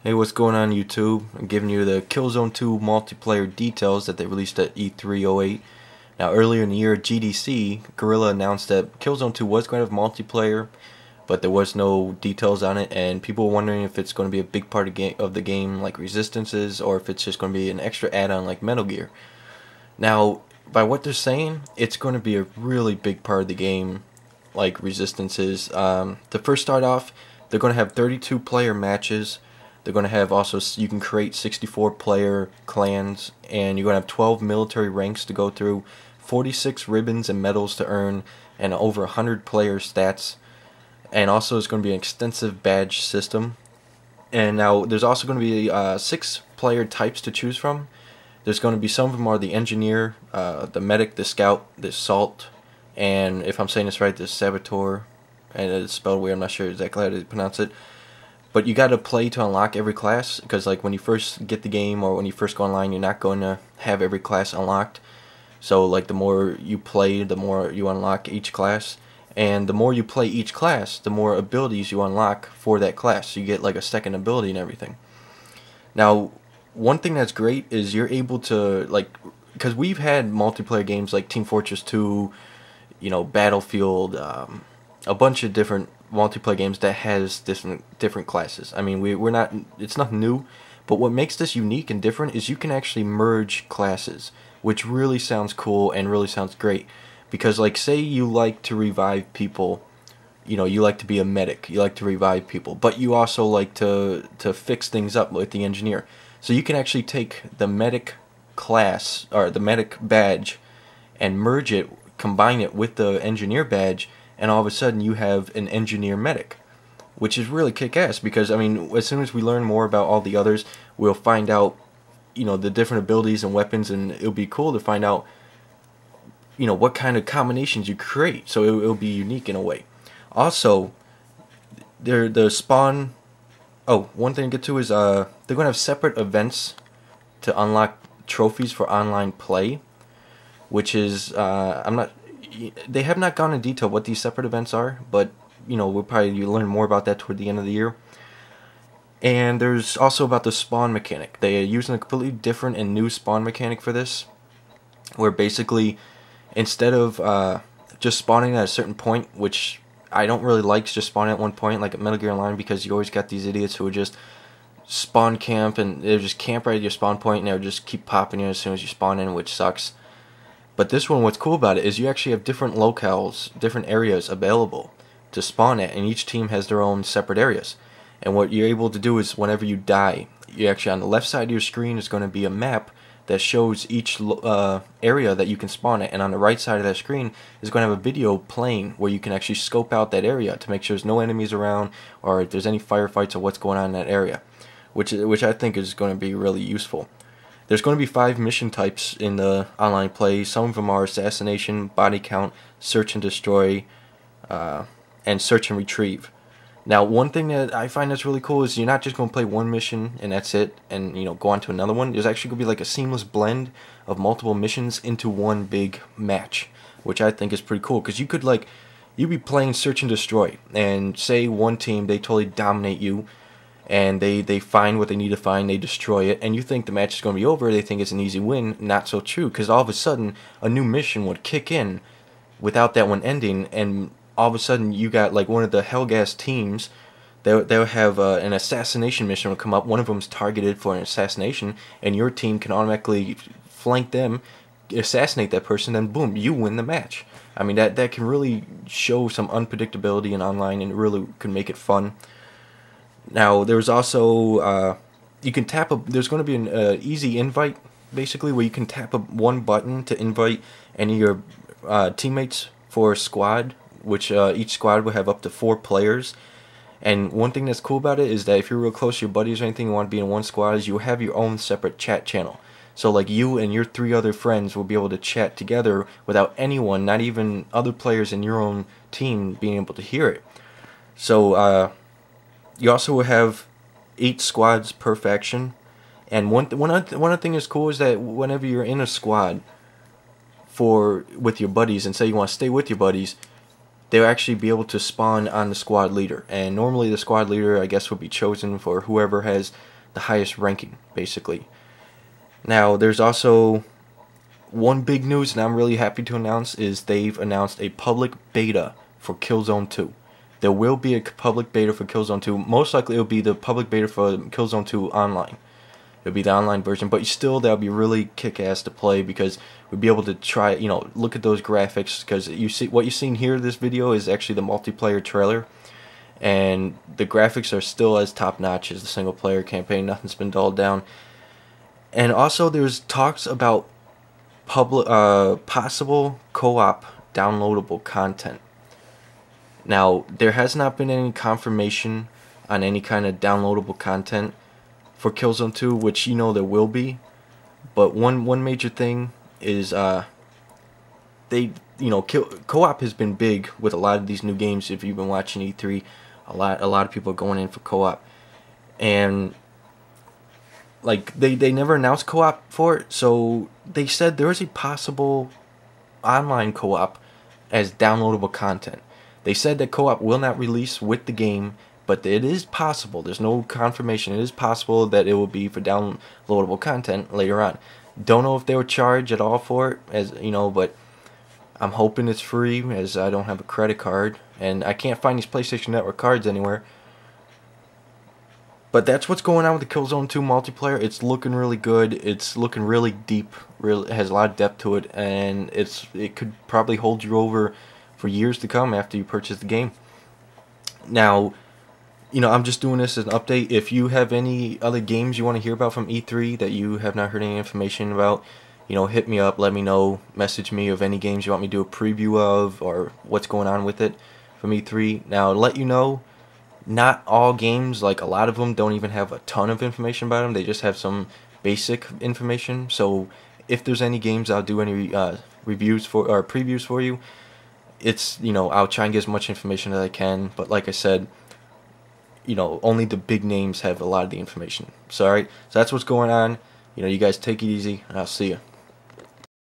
Hey, what's going on YouTube? I'm giving you the KillZone 2 multiplayer details that they released at E308. Now, earlier in the year at GDC, Guerrilla announced that KillZone 2 was going to have multiplayer, but there was no details on it, and people were wondering if it's going to be a big part of the game like Resistances, or if it's just going to be an extra add-on like Metal Gear. Now, by what they're saying, it's going to be a really big part of the game like Resistances. To first start off, they're going to have 32 player matches. They're going to have also, you can create 64 player clans, and you're going to have 12 military ranks to go through, 46 ribbons and medals to earn, and over 100 player stats. And also it's going to be an extensive badge system. And now there's also going to be 6 player types to choose from. There's going to be, some of them are the engineer, the medic, the scout, the assault, and if I'm saying this right, the saboteur, and it's spelled weird, I'm not sure exactly how to pronounce it. But you got to play to unlock every class, because like when you first get the game or when you first go online, you're not going to have every class unlocked. So like the more you play, the more you unlock each class, and the more you play each class, the more abilities you unlock for that class. So you get like a second ability and everything. Now, one thing that's great is you're able to, like, because we've had multiplayer games like Team Fortress 2, you know, Battlefield, a bunch of different multiplayer games that has different classes. I mean, we're not, it's nothing new, but what makes this unique and different is you can actually merge classes, which really sounds cool and really sounds great. Because like, say you like to revive people, you know, you like to be a medic, you like to revive people, but you also like to fix things up with the engineer. So you can actually take the medic class, or the medic badge, and merge it, combine it with the engineer badge, and all of a sudden you have an engineer medic, which is really kick-ass. Because I mean, as soon as we learn more about all the others, we'll find out, you know, the different abilities and weapons, and it'll be cool to find out, you know, what kind of combinations you create. So it'll be unique in a way. Also, the spawn. Oh, one thing to get to is they're going to have separate events to unlock trophies for online play, which is they have not gone in detail what these separate events are, but you know, we'll probably learn more about that toward the end of the year. And there's also about the spawn mechanic. They are using a completely different and new spawn mechanic for this, where basically instead of just spawning at a certain point, which I don't really like just spawning at one point like at Metal Gear Online, because you always got these idiots who would just spawn camp, and they would just camp right at your spawn point, and they would just keep popping you as soon as you spawn in, which sucks. But this one, what's cool about it is you actually have different locales, different areas available to spawn at, and each team has their own separate areas. And what you're able to do is, whenever you die, you actually, on the left side of your screen is going to be a map that shows each area that you can spawn at, and on the right side of that screen is going to have a video playing where you can actually scope out that area to make sure there's no enemies around, or if there's any firefights or what's going on in that area, which I think is going to be really useful. There's going to be 5 mission types in the online play. Some of them are assassination, body count, search and destroy, and search and retrieve. Now, one thing that I find that's really cool is you're not just going to play one mission and that's it, and you know, go on to another one. There's actually going to be like a seamless blend of multiple missions into one big match, which I think is pretty cool. Because you could, like, you'd be playing search and destroy, and say one team, they totally dominate you, and they find what they need to find, they destroy it, and you think the match is going to be over, they think it's an easy win. Not so true, because all of a sudden a new mission would kick in without that one ending, and all of a sudden you got like one of the Hellgas teams, they'll have an assassination mission will come up, one of them's targeted for an assassination, and your team can automatically flank them, assassinate that person, then boom, you win the match. I mean, that can really show some unpredictability in online, and really can make it fun. Now, there's also, you can tap there's going to be an easy invite, basically, where you can tap one button to invite any of your teammates for a squad, which each squad will have up to 4 players. And one thing that's cool about it is that if you're real close to your buddies or anything, you want to be in one squad, is you have your own separate chat channel. So like, you and your 3 other friends will be able to chat together without anyone, not even other players in your own team, being able to hear it. So, you also will have 8 squads per faction, and one other thing that's cool is that whenever you're in a squad with your buddies, and say you want to stay with your buddies, they'll actually be able to spawn on the squad leader. And normally the squad leader, I guess, would be chosen for whoever has the highest ranking, basically. Now, there's also one big news, and I'm really happy to announce, is they've announced a public beta for KillZone 2. There will be a public beta for KillZone 2. Most likely it will be the public beta for KillZone 2 online. It'll be the online version, but still that'll be really kick-ass to play, because we'll be able to try, look at those graphics, because you see what you've seen here in this video is actually the multiplayer trailer, and the graphics are still as top-notch as the single-player campaign. Nothing's been dulled down. And also there's talks about possible co-op downloadable content. Now, there has not been any confirmation on any kind of downloadable content for KillZone 2, which there will be. But one major thing is co-op has been big with a lot of these new games. If you've been watching E3, a lot of people are going in for co-op, and like they never announced co-op for it, so they said there is a possible online co-op as downloadable content. They said that co-op will not release with the game, but it is possible. There's no confirmation. It is possible that it will be for downloadable content later on. Don't know if they would charge at all for it, but I'm hoping it's free, as I don't have a credit card and I can't find these PlayStation Network cards anywhere. But that's what's going on with the KillZone 2 multiplayer. It's looking really good. It's looking really deep. It has a lot of depth to it, and it could probably hold you over for years to come after you purchase the game. Now, I'm just doing this as an update. If you have any other games you want to hear about from E3 that you have not heard any information about, hit me up, let me know, message me of any games you want me to do a preview of, or what's going on with it from E3. Now, to let you know, not all games, like a lot of them, don't even have a ton of information about them. They just have some basic information. So if there's any games I'll do any reviews for or previews for you, it's I'll try and get as much information as I can. But like I said, only the big names have a lot of the information. So alright, so that's what's going on. You guys take it easy, and I'll see you.